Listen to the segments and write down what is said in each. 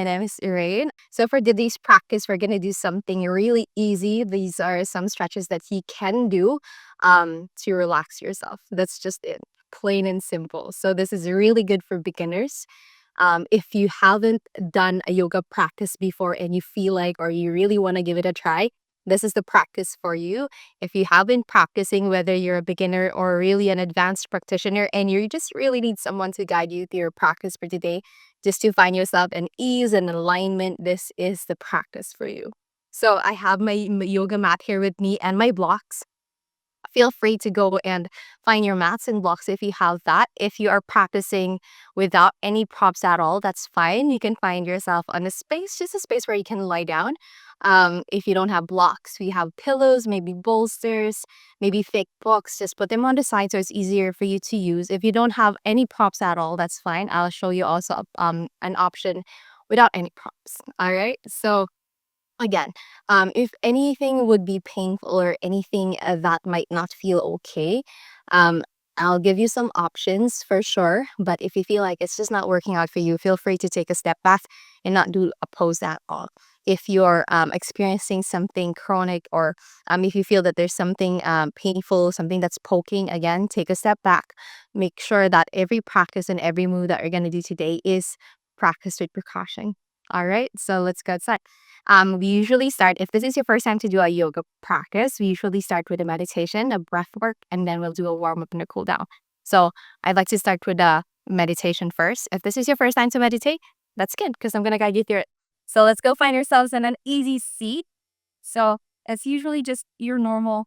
My name is Irain. So for today's practice, we're gonna do something really easy. These are some stretches that you can do to relax yourself. That's just it, plain and simple. So this is really good for beginners. If you haven't done a yoga practice before and you feel like or you really want to give it a try, this is the practice for you. If you have been practicing, whether you're a beginner or really an advanced practitioner, and you just really need someone to guide you through your practice for today, just to find yourself in ease and alignment, this is the practice for you. So I have my yoga mat here with me and my blocks. Feel free to go and find your mats and blocks if you have that. If you are practicing without any props at all, that's fine. You can find yourself on a space, just a space where you can lie down. If you don't have blocks, we have pillows, maybe bolsters, maybe thick books. Just put them on the side so it's easier for you to use. If you don't have any props at all, that's fine. I'll show you also an option without any props. All right. So again, if anything would be painful or anything that might not feel okay, um, I'll give you some options for sure. But if you feel like it's just not working out for you, feel free to take a step back and not do a pose at all. If you're experiencing something chronic or if you feel that there's something painful, something that's poking, again, take a step back. Make sure that every practice and every move that you're going to do today is practiced with precaution. All right, so let's go outside. We usually start, if this is your first time to do a yoga practice, we usually start with a meditation, a breath work, and then we'll do a warm up and a cool down. So I'd like to start with a meditation first. If this is your first time to meditate, that's good because I'm going to guide you through it. So let's go find ourselves in an easy seat. So it's usually just your normal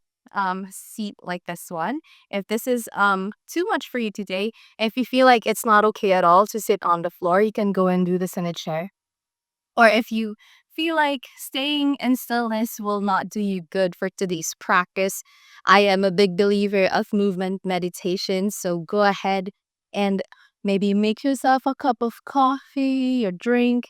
seat like this one. If this is too much for you today, if you feel like it's not okay at all to sit on the floor, you can go and do this in a chair. Or if you feel like staying in stillness will not do you good for today's practice, I am a big believer of movement meditation. So go ahead and maybe make yourself a cup of coffee or drink,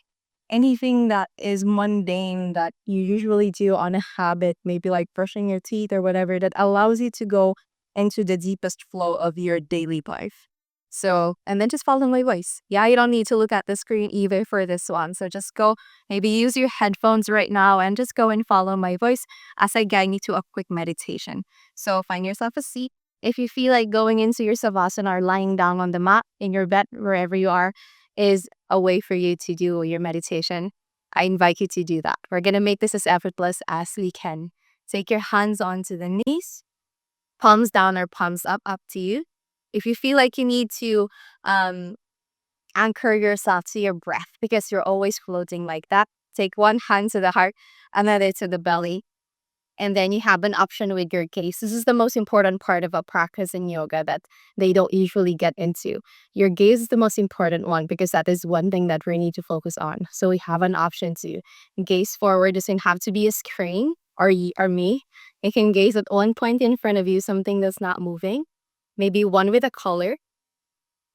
anything that is mundane that you usually do on a habit, maybe like brushing your teeth or whatever, that allows you to go into the deepest flow of your daily life. So, and then just follow my voice. Yeah, you don't need to look at the screen either for this one. So just go, maybe use your headphones right now and just go and follow my voice as I guide you to a quick meditation. So find yourself a seat. If you feel like going into your savasana or lying down on the mat in your bed, wherever you are, is a way for you to do your meditation, I invite you to do that. We're going to make this as effortless as we can. Take your hands onto the knees, palms down or palms up to you. If you feel like you need to anchor yourself to your breath because you're always floating like that, take one hand to the heart, another to the belly, and then you have an option with your gaze. This is the most important part of a practice in yoga that they don't usually get into. Your gaze is the most important one because that is one thing that we need to focus on. So we have an option to gaze forward. It doesn't have to be a screen or me. You can gaze at one point in front of you, something that's not moving, maybe one with a color.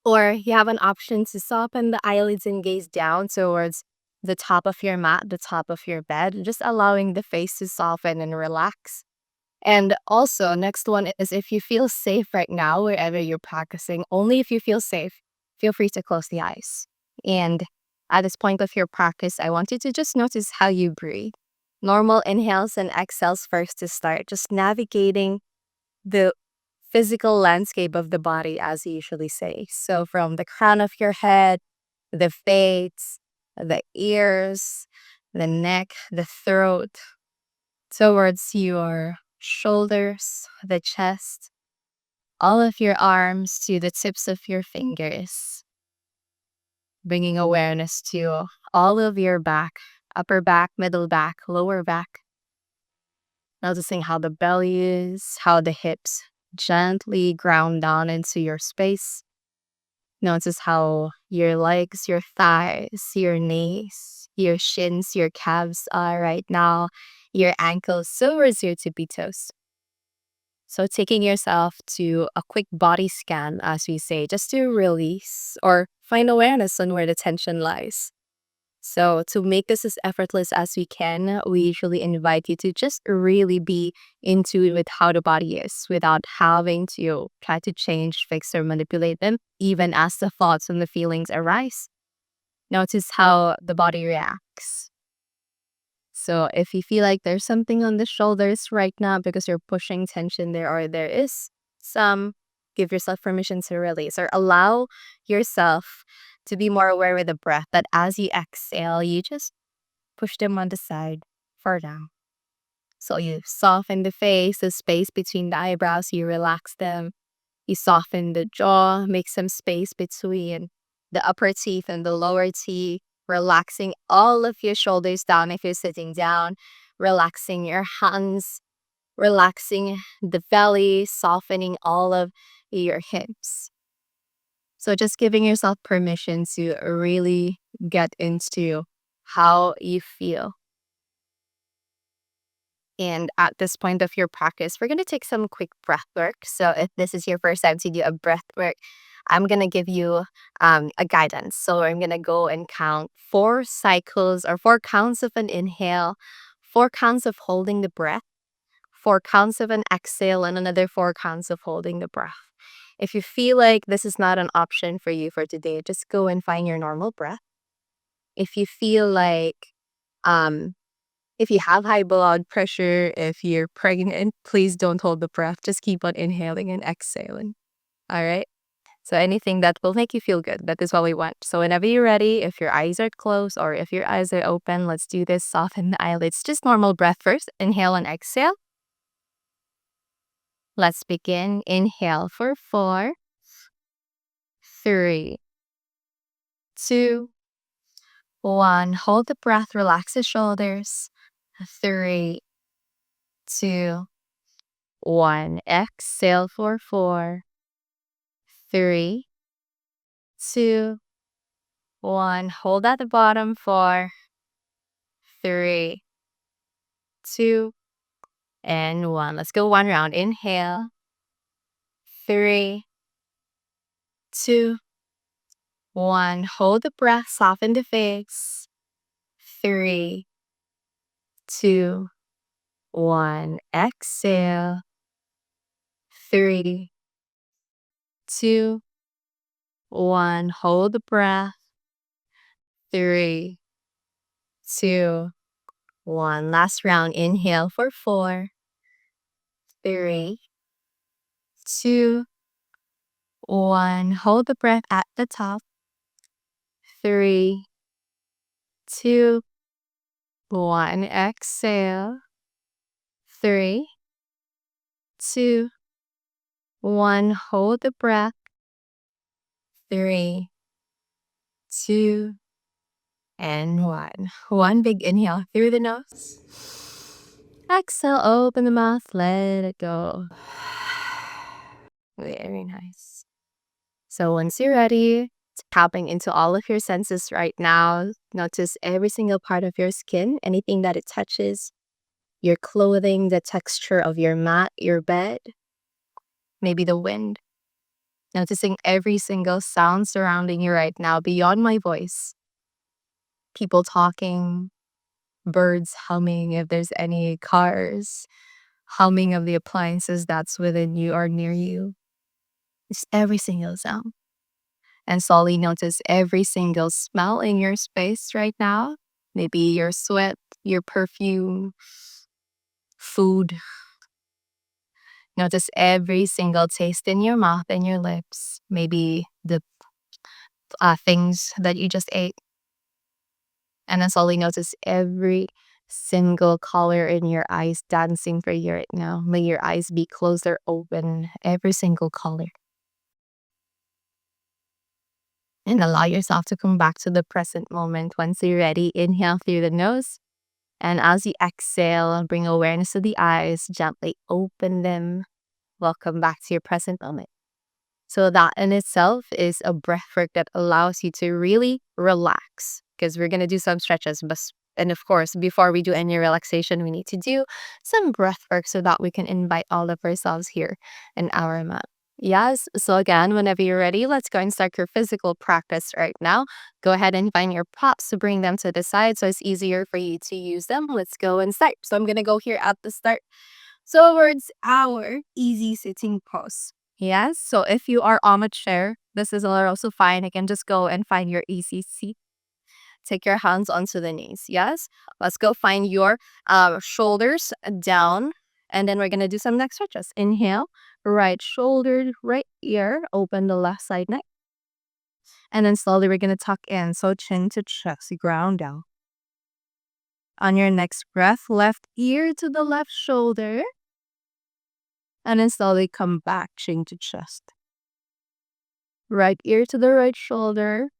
Or you have an option to soften the eyelids and gaze down towards the top of your mat, the top of your bed, just allowing the face to soften and relax. And also, next one is if you feel safe right now, wherever you're practicing, only if you feel safe, feel free to close the eyes. And at this point of your practice, I want you to just notice how you breathe. Normal inhales and exhales first to start, just navigating the physical landscape of the body, as you usually say. So from the crown of your head, the face, the ears, the neck, the throat, towards your shoulders, the chest, all of your arms to the tips of your fingers, bringing awareness to all of your back, upper back, middle back, lower back. Noticing how the belly is, how the hips gently ground down into your space. Notice how your legs, your thighs, your knees, your shins, your calves are right now, your ankles towards your tippy toes. So taking yourself to a quick body scan, as we say, just to release or find awareness on where the tension lies. So to make this as effortless as we can, we usually invite you to just really be in tune with how the body is without having to try to change, fix, or manipulate them, even as the thoughts and the feelings arise. Notice how the body reacts. So if you feel like there's something on the shoulders right now because you're pushing tension there, or there is some, give yourself permission to release, or allow yourself to be more aware with the breath, that as you exhale, you just push them on the side for now. So you soften the face, the space between the eyebrows, you relax them. You soften the jaw, make some space between the upper teeth and the lower teeth, relaxing all of your shoulders down if you're sitting down, relaxing your hands, relaxing the belly, softening all of your hips. So just giving yourself permission to really get into how you feel. And at this point of your practice, we're going to take some quick breath work. So if this is your first time to do a breath work, I'm going to give you a guidance. So I'm going to go and count 4 cycles or 4 counts of an inhale, 4 counts of holding the breath, 4 counts of an exhale, and another 4 counts of holding the breath. If you feel like this is not an option for you for today, just go and find your normal breath. If you feel like um, if you have high blood pressure, if you're pregnant, please don't hold the breath. Just keep on inhaling and exhaling. All right. So anything that will make you feel good, that is what we want. So whenever you're ready, if your eyes are closed or if your eyes are open, let's do this. Soften the eyelids. Just normal breath first. Inhale and exhale. Let's begin. Inhale for 4, 3, 2, 1. Hold the breath. Relax the shoulders. 3, 2, 1. Exhale for 4, 3, 2, 1. Hold at the bottom. 4, 3, 2, and 1. Let's go one round. Inhale. 3, 2, 1. Hold the breath. Soften the face. 3, 2, 1. Exhale. 3, 2, 1. Hold the breath. 3, 2, 1. Last round. Inhale for 4, 3, 2, 1. Hold the breath at the top. 3, 2, 1. Exhale. 3, 2, 1. Hold the breath. 3, 2, and 1. One big inhale through the nose. Exhale, open the mouth, let it go. Very nice. So once you're ready, tapping into all of your senses right now, notice every single part of your skin, anything that it touches, your clothing, the texture of your mat, your bed, maybe the wind. Noticing every single sound surrounding you right now beyond my voice. People talking, birds humming, if there's any cars, humming of the appliances that's within you or near you. Just every single sound. And slowly notice every single smell in your space right now. Maybe your sweat, your perfume, food. Notice every single taste in your mouth and your lips. Maybe the things that you just ate. And then slowly notice every single color in your eyes dancing for you right now. May your eyes be closed or open, every single color. And allow yourself to come back to the present moment. Once you're ready, inhale through the nose. And as you exhale, bring awareness to the eyes, gently open them. Welcome back to your present moment. So that in itself is a breath work that allows you to really relax, because we're going to do some stretches. And of course, before we do any relaxation, we need to do some breath work so that we can invite all of ourselves here in our mat. Yes. So again, whenever you're ready, let's go and start your physical practice right now. Go ahead and find your props to bring them to the side so it's easier for you to use them. Let's go and start. So I'm going to go here at the start. So towards our easy sitting pose. Yes. So if you are on a chair, this is also fine. You can just go and find your easy seat. Take your hands onto the knees. Yes. Let's go find your shoulders down. And then we're going to do some neck stretches. Inhale, right shoulder, right ear, open the left side neck. And then slowly we're going to tuck in. So chin to chest, ground down. On your next breath, left ear to the left shoulder. And then slowly come back, chin to chest. Right ear to the right shoulder.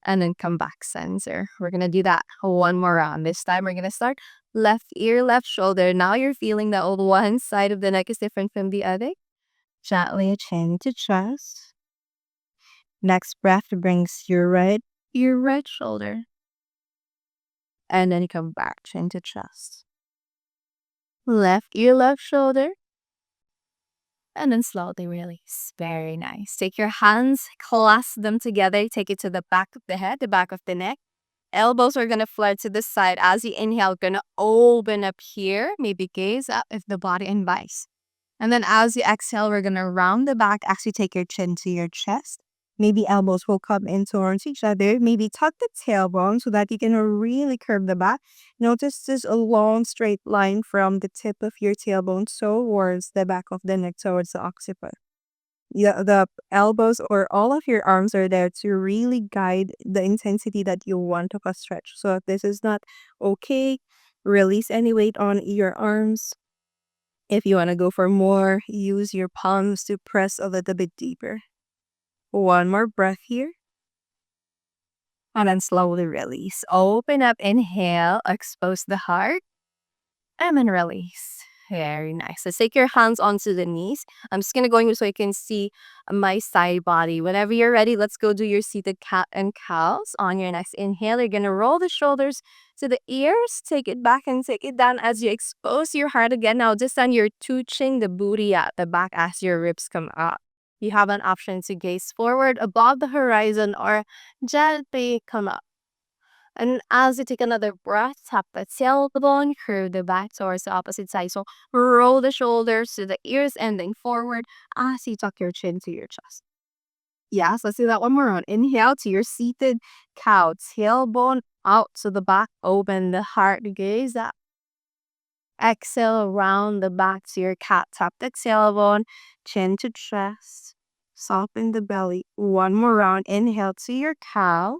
And then come back center. We're going to do that one more round. This time we're going to start left ear, left shoulder. Now you're feeling that old one side of the neck is different from the other. Gently chin to chest. Next breath brings your right ear, right shoulder. And then you come back, chin to chest. Left ear, left shoulder. And then slowly release. Very nice. Take your hands, clasp them together. Take it to the back of the head, the back of the neck. Elbows are going to flared to the side. As you inhale, going to open up here. Maybe gaze up if the body invites. And then as you exhale, we're going to round the back. Actually, take your chin to your chest. Maybe elbows will come in towards each other. Maybe tuck the tailbone so that you can really curve the back. Notice this a long straight line from the tip of your tailbone towards the back of the neck, towards the occiput. Yeah, the elbows or all of your arms are there to really guide the intensity that you want of a stretch. So if this is not okay, release any weight on your arms. If you want to go for more, use your palms to press a little bit deeper. One more breath here. And then slowly release. Open up, inhale, expose the heart. And then release. Very nice. So take your hands onto the knees. I'm just going to go in so you can see my side body. Whenever you're ready, let's go do your seated cat and cows. On your next inhale, you're going to roll the shoulders to the ears. Take it back and take it down as you expose your heart again. Now this time you're touching the booty at the back as your ribs come up. You have an option to gaze forward above the horizon or gently come up. And as you take another breath, tap the tailbone, curve the back towards the opposite side. So roll the shoulders to the ears, ending forward as you tuck your chin to your chest. Yes, let's do that one more round. Inhale to your seated cow, tailbone out to the back, open the heart, gaze up. Exhale around the back to your cat, tap the tailbone, chin to chest, soften the belly. One more round. Inhale to your cow.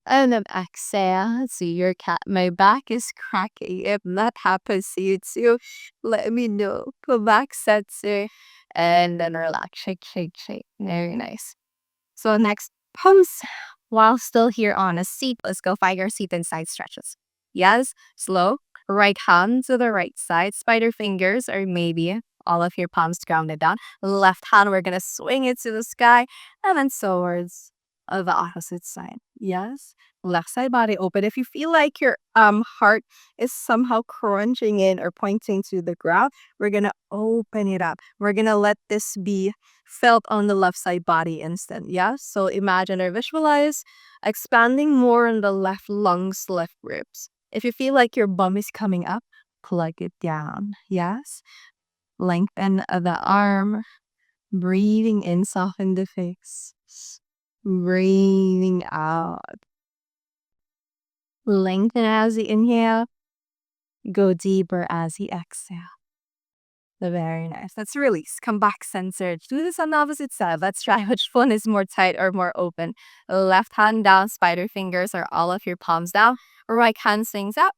And then exhale, see your cat. My back is cracking. If that happens to you too, let me know. Come back, sensor. And then relax. Shake, shake, shake. Very nice. So next, pumps. While still here on a seat, let's go find your seat and side stretches. Yes, slow. Right hand to the right side. Spider fingers or maybe all of your palms grounded down. Left hand, we're going to swing it to the sky and then towards the opposite side. Yes. Left side body open. If you feel like your heart is somehow crunching in or pointing to the ground, we're gonna open it up. We're gonna let this be felt on the left side body instead. Yeah. So imagine or visualize expanding more on the left lungs, left ribs. If you feel like your bum is coming up, plug it down. Yes. Lengthen the arm. Breathing in, soften the face. Breathing out. Lengthen as you inhale. Go deeper as you exhale. Very nice. Let's release. Come back centered. Do this on the opposite side. Let's try which one is more tight or more open. Left hand down, spider fingers or all of your palms down. Right hand swings up.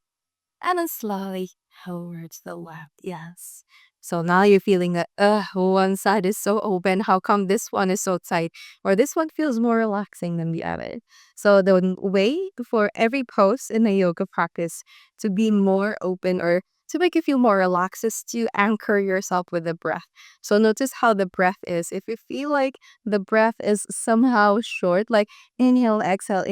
And then slowly towards the left. Yes. So now you're feeling that, one side is so open. How come this one is so tight? Or this one feels more relaxing than the other. So the way for every pose in a yoga practice to be more open or to make you feel more relaxed is to anchor yourself with the breath. So notice how the breath is. If you feel like the breath is somehow short, like inhale, exhale,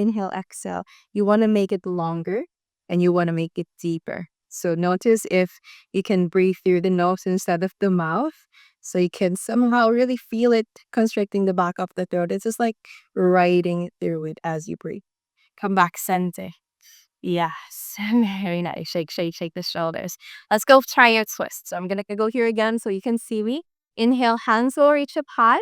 you want to make it longer and you want to make it deeper. So notice if you can breathe through the nose instead of the mouth. So you can somehow really feel it constricting the back of the throat. It's just like riding through it as you breathe. Come back, center. Yes, very nice. Shake, shake, shake the shoulders. Let's go try your twist. So I'm going to go here again so you can see me. Inhale, hands will reach up high.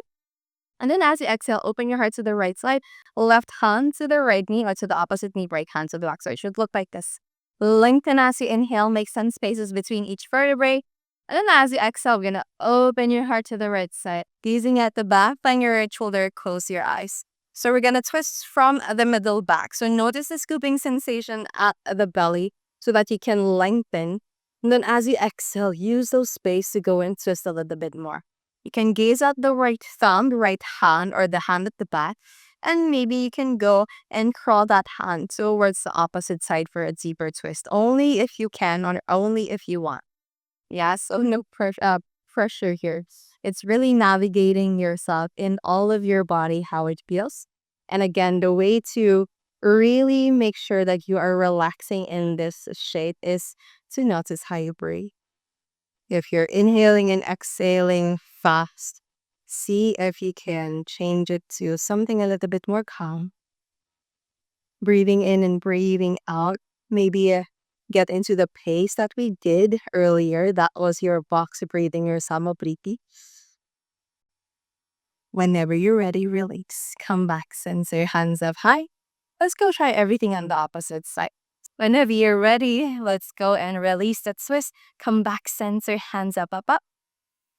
And then as you exhale, open your heart to the right side, left hand to the right knee or to the opposite knee, right hand to the back. So it should look like this. Lengthen as you inhale, make some spaces between each vertebrae. And then as you exhale, we're gonna open your heart to the right side. Gazing at the back, find your right shoulder, close your eyes. So we're gonna twist from the middle back. So notice the scooping sensation at the belly so that you can lengthen. And then as you exhale, use those space to go and twist a little bit more. You can gaze at the right thumb, the right hand, or the hand at the back. And maybe you can go and crawl that hand towards the opposite side for a deeper twist. Only if you can or only if you want. Yeah, so no pressure here. It's really navigating yourself in all of your body, how it feels. And again, the way to really make sure that you are relaxing in this shape is to notice how you breathe. If you're inhaling and exhaling fast, see if you can change it to something a little bit more calm. Breathing in and breathing out. Maybe get into the pace that we did earlier. That was your box breathing, your samapriti. Whenever you're ready, release. Come back, send your hands up high. Let's go try everything on the opposite side. Whenever you're ready, let's go and release that twist. Come back, send your hands up, up, up.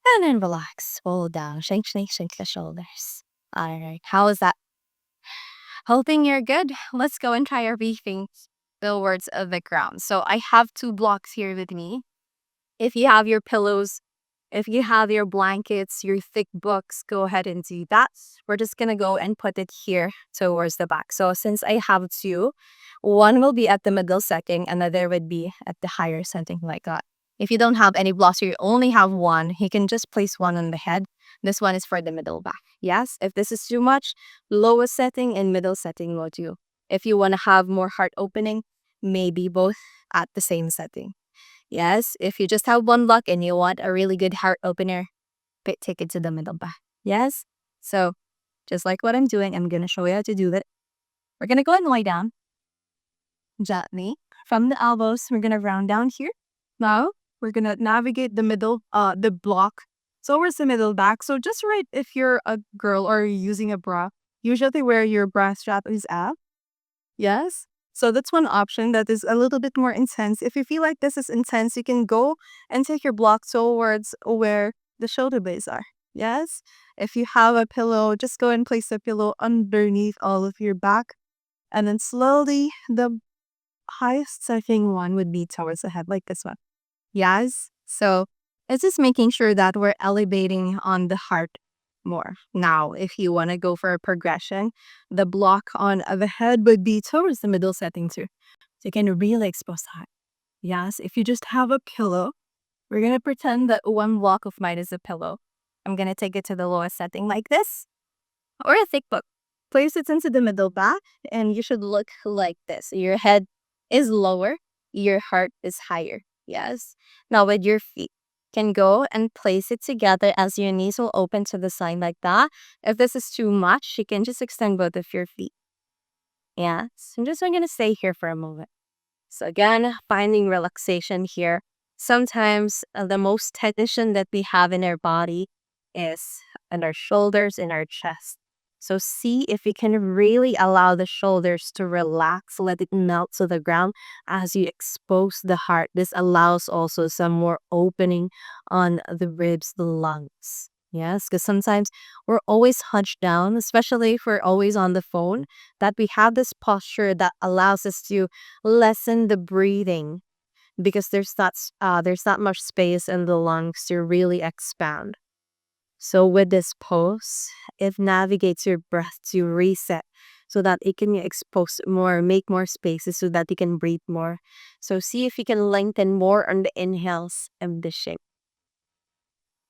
And then relax. Fold down. Shake the shoulders. All right. How is that? Hoping you're good. Let's go and try our breathing towards the ground. So I have two blocks here with me. If you have your pillows, if you have your blankets, your thick books, go ahead and do that. We're just going to go and put it here towards the back. So since I have two, one will be at the middle setting, another would be at the higher setting like that. If you don't have any blocks or you only have one, you can just place one on the head. This one is for the middle back. Yes, if this is too much, lowest setting and middle setting will do. If you want to have more heart opening, maybe both at the same setting. Yes, if you just have one block and you want a really good heart opener, take it to the middle back. Yes? So, just like what I'm doing, I'm going to show you how to do it. We're going to go and lie down gently. From the elbows, we're going to round down here. Now, we're going to navigate the block towards the middle back. So, just right if you're a girl or you're using a bra, usually where your bra strap is at. Yes? So that's one option that is a little bit more intense. If you feel like this is intense, you can go and take your block towards where the shoulder blades are. Yes? If you have a pillow, just go and place the pillow underneath all of your back. And then slowly, the highest setting one would be towards the head, like this one. Yes? So it's just making sure that we're elevating on the heart more. Now, if you want to go for a progression, the block on the head would be towards the middle setting too. So you can really expose that. Yes, if you just have a pillow, we're going to pretend that one block of mine is a pillow. I'm going to take it to the lowest setting like this, or a thick book. Place it into the middle back, and you should look like this. Your head is lower, your heart is higher. Yes. Now with your feet, can go and place it together as your knees will open to the side like that. If this is too much, you can just extend both of your feet. Yes. I'm just going to stay here for a moment. So again, finding relaxation here. Sometimes the most tension that we have in our body is in our shoulders, in our chest. So see if you can really allow the shoulders to relax, let it melt to the ground as you expose the heart. This allows also some more opening on the ribs, the lungs. Yes, because sometimes we're always hunched down, especially if we're always on the phone, that we have this posture that allows us to lessen the breathing because there's not much space in the lungs to really expand. So with this pose, it navigates your breath to reset so that it can expose more, make more spaces so that you can breathe more. So see if you can lengthen more on the inhales of the shape.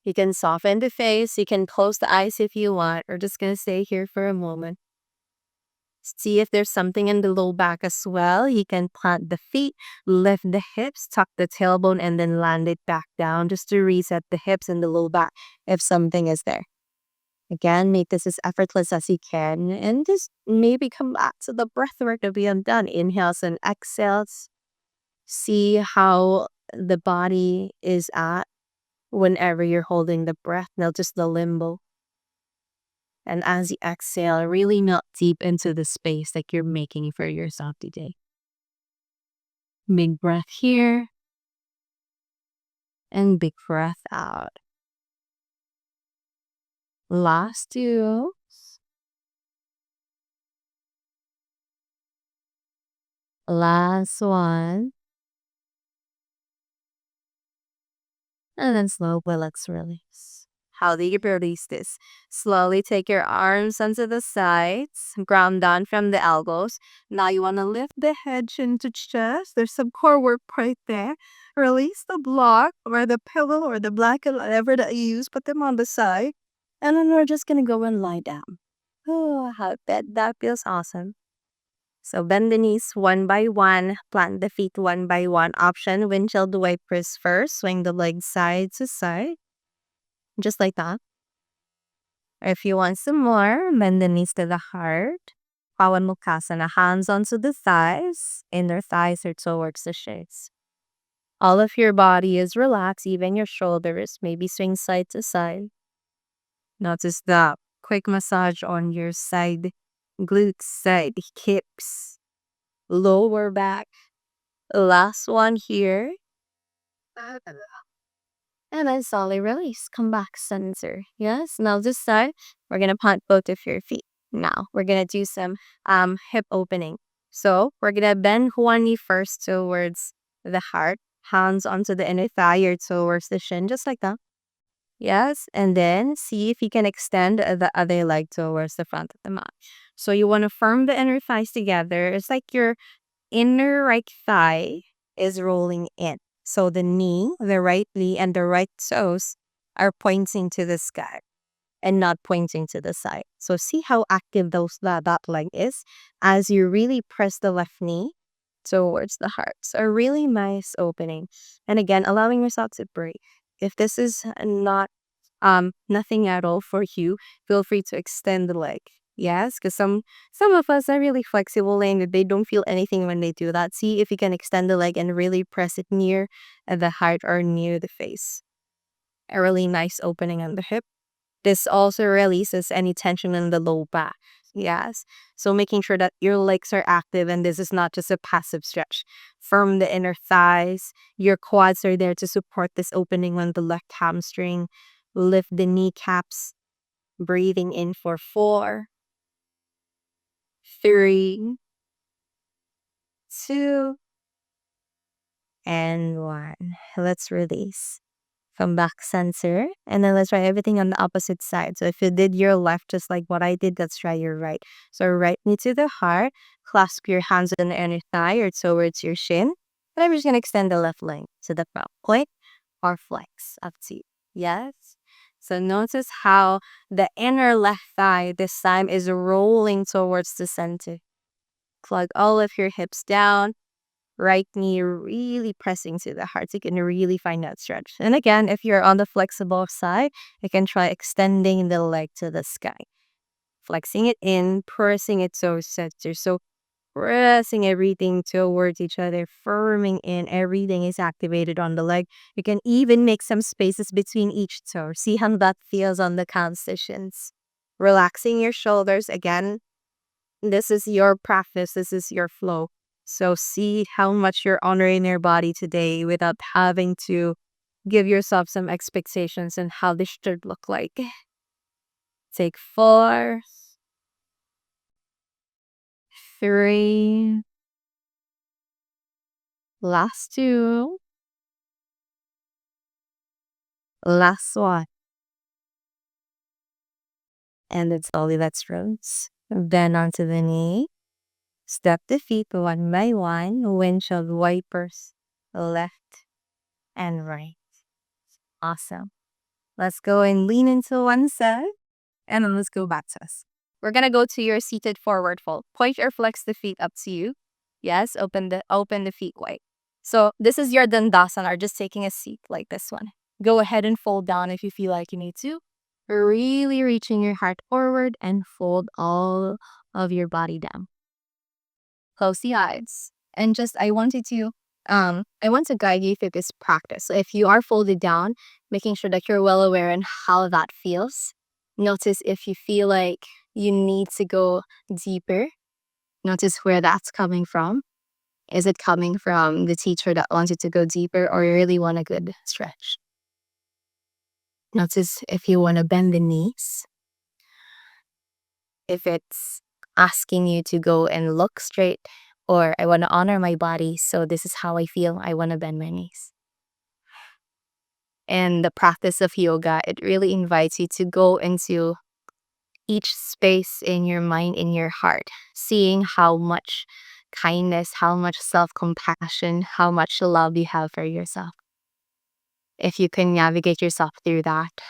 You can soften the face, you can close the eyes if you want. We're just gonna stay here for a moment. See if there's something in the low back as well. You can plant the feet, lift the hips, tuck the tailbone, and then land it back down just to reset the hips and the low back if something is there. Again, make this as effortless as you can and just maybe come back to the breath work that we have done. Inhales and exhales. See how the body is at whenever you're holding the breath. Now just the limbo. And as you exhale, really melt deep into the space that you're making for yourself today. Big breath here and big breath out. Last two. Last one. And then slowly let's release. How do you release this? Slowly take your arms onto the sides, ground down from the elbows. Now you want to lift the head chin to chest. There's some core work right there. Release the block or the pillow or the blanket, whatever that you use. Put them on the side. And then we're just going to go and lie down. Oh, I bet that feels awesome. So bend the knees one by one, plant the feet one by one. Option, windshield wipers first, swing the legs side to side, just like that. Or if you want some more, bend the knees to the heart. Pawan Mukasana, hands onto the thighs, inner thighs are towards the shins. All of your body is relaxed, even your shoulders, maybe swing side to side. Notice the quick massage on your side, glutes, side, hips, lower back. Last one here. And then slowly release. Come back, center. Yes. Now this side, we're gonna plant both of your feet. Now we're gonna do some hip opening. So we're gonna bend one knee first towards the heart, hands onto the inner thigh or towards the shin, just like that. Yes. And then see if you can extend the other leg towards the front of the mat. So you want to firm the inner thighs together. It's like your inner right thigh is rolling in. So the knee, the right knee, and the right toes are pointing to the sky and not pointing to the side. So see how active that leg is as you really press the left knee towards the heart. So a really nice opening. And again, allowing yourself to breathe. If this is not nothing at all for you, feel free to extend the leg. Yes, because some of us are really flexible and they don't feel anything when they do that. See if you can extend the leg and really press it near the heart or near the face. A really nice opening on the hip. This also releases any tension in the low back. Yes. So making sure that your legs are active and this is not just a passive stretch. Firm the inner thighs. Your quads are there to support this opening on the left hamstring. Lift the kneecaps. Breathing in for 4, 3, 2, and 1. Let's release. Come back center. And then let's try everything on the opposite side. So if you did your left just like what I did, let's try your right. So right knee to the heart. Clasp your hands on the inner thigh or towards your shin. And I'm just going to extend the left leg to the front. Point or flex. Up to you. Yes? So notice how the inner left thigh this time is rolling towards the center. Plug all of your hips down. Right knee really pressing to the heart. So you can really find that stretch. And again, if you're on the flexible side, you can try extending the leg to the sky. Flexing it in, pressing it towards center. So pressing everything towards each other, firming in. Everything is activated on the leg. You can even make some spaces between each toe. See how that feels on the calf positions. Relaxing your shoulders. Again, this is your practice. This is your flow. So see how much you're honoring your body today without having to give yourself some expectations on how this should look like. Take 4, 3, last 2, last 1. And then slowly let's rotate. Then onto the knee. Step the feet one by one. Windshield wipers. Left and right. Awesome. Let's go and lean into one side. And then let's go back to us. We're gonna go to your seated forward fold. Point or flex the feet up to you. Yes, open the feet wide. So this is your dandasana, or just taking a seat like this one. Go ahead and fold down if you feel like you need to. Really reaching your heart forward and fold all of your body down. Close the eyes. And just I want to guide you through this practice. So if you are folded down, making sure that you're well aware on how that feels. Notice if you feel like you need to go deeper. Notice where that's coming from. Is it coming from the teacher that wants you to go deeper, or you really want a good stretch? Notice if you want to bend the knees, if it's asking you to go and look straight, or I want to honor my body, so this is how I feel, I want to bend my knees. And the practice of yoga, it really invites you to go into each space in your mind, in your heart, seeing how much kindness, how much self compassion, how much love you have for yourself. If you can navigate yourself through that,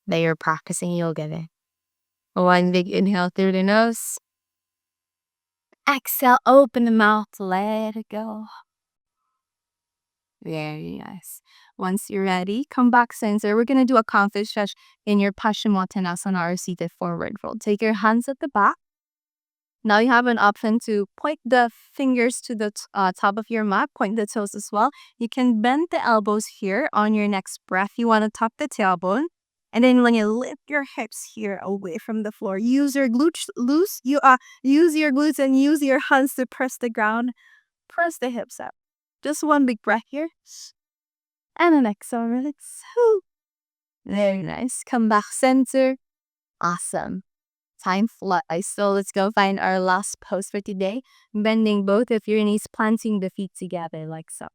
then you're practicing yoga then. One big inhale through the nose. Exhale, open the mouth, let it go. Very nice. Once you're ready, come back center. We're going to do a comfort stretch in your Paschimottanasana or seated forward fold. Take your hands at the back. Now you have an option to point the fingers to the top of your mat, point the toes as well. You can bend the elbows here. On your next breath, you want to tuck the tailbone. And then when you lift your hips here away from the floor, use your glutes loose. Use your glutes and use your hands to press the ground. Press the hips up. Just one big breath here. And an exhale, relax. Very nice. Come back center. Awesome. Time flies. So let's go find our last pose for today. Bending both of your knees, planting the feet together like so.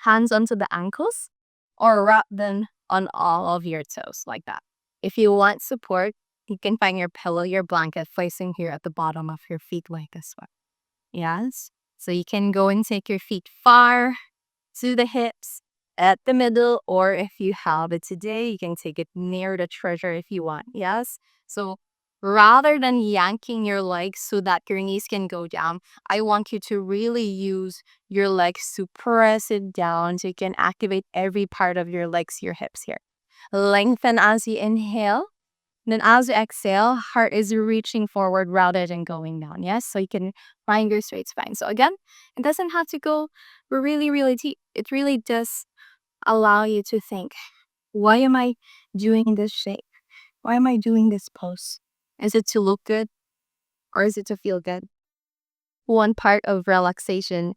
Hands onto the ankles or wrap them on all of your toes like that. If you want support, you can find your pillow, your blanket placing here at the bottom of your feet like this one. Yes. So you can go and take your feet far to the hips, at the middle, or if you have it today, you can take it near the treasure if you want. Yes. So rather than yanking your legs so that your knees can go down, I want you to really use your legs to press it down so you can activate every part of your legs, your hips here. Lengthen as you inhale. Then as you exhale, heart is reaching forward rather than going down. Yes. So you can find your straight spine. So again, it doesn't have to go really, really deep. It really does allow you to think, why am I doing this shape? Why am I doing this pose? Is it to look good or is it to feel good? One part of relaxation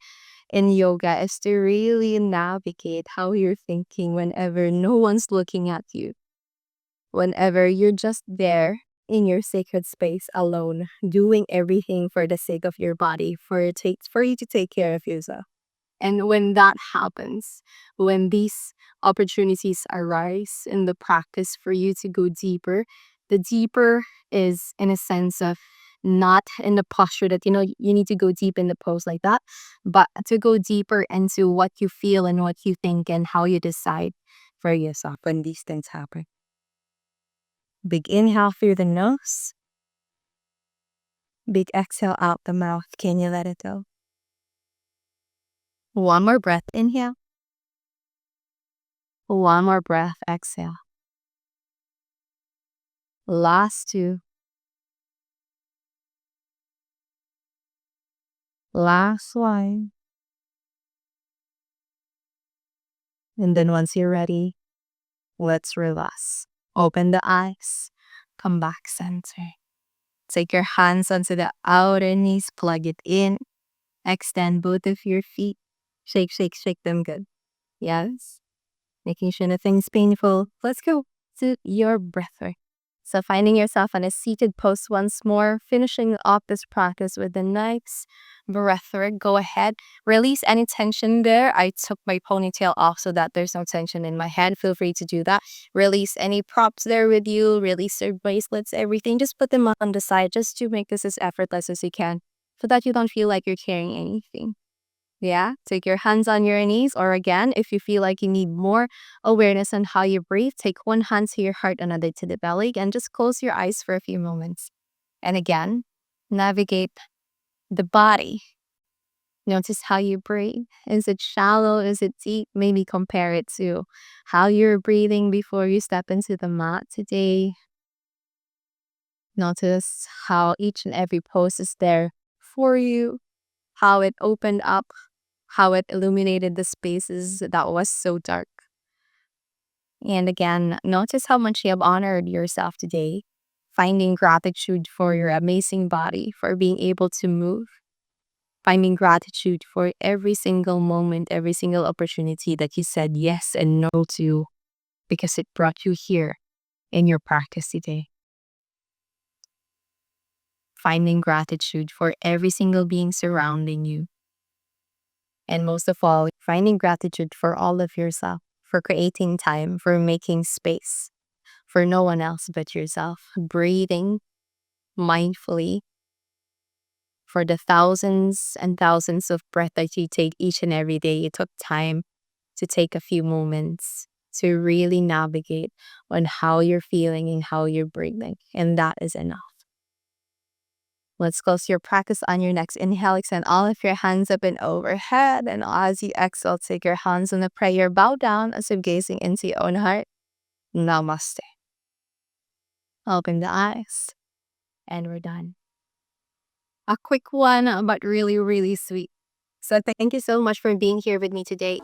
in yoga is to really navigate how you're thinking whenever no one's looking at you. Whenever you're just there in your sacred space alone, doing everything for the sake of your body, for you to take care of yourself. And when that happens, when these opportunities arise in the practice for you to go deeper, the deeper is in a sense of not in the posture that, you need to go deep in the pose like that, but to go deeper into what you feel and what you think and how you decide for yourself when these things happen. Big inhale through the nose. Big exhale out the mouth. Can you let it go? One more breath. Inhale. One more breath. Exhale. Last two. Last one. And then once you're ready, let's relax. Open the eyes. Come back center. Take your hands onto the outer knees. Plug it in. Extend both of your feet. Shake, shake, shake them good. Yes. Making sure nothing's painful. Let's go to your breathwork. So finding yourself on a seated pose once more, finishing off this practice with a nice breathwork. Go ahead, release any tension there. I took my ponytail off so that there's no tension in my head. Feel free to do that. Release any props there with you. Release your bracelets, everything. Just put them on the side just to make this as effortless as you can so that you don't feel like you're carrying anything. Yeah, take your hands on your knees, or again, if you feel like you need more awareness on how you breathe, take one hand to your heart, another to the belly, and just close your eyes for a few moments. And again, navigate the body. Notice how you breathe. Is it shallow? Is it deep? Maybe compare it to how you're breathing before you step into the mat today. Notice how each and every pose is there for you, how it opened up, how it illuminated the spaces that was so dark. And again, notice how much you have honored yourself today, finding gratitude for your amazing body, for being able to move, finding gratitude for every single moment, every single opportunity that you said yes and no to because it brought you here in your practice today. Finding gratitude for every single being surrounding you. And most of all, finding gratitude for all of yourself, for creating time, for making space for no one else but yourself, breathing mindfully for the thousands and thousands of breath that you take each and every day. You took time to take a few moments to really navigate on how you're feeling and how you're breathing. And that is enough. Let's close your practice on your next inhale. Extend all of your hands up and overhead. And as you exhale, take your hands on the prayer. Bow down as if gazing into your own heart. Namaste. Open the eyes. And we're done. A quick one, but really, really sweet. So thank you so much for being here with me today.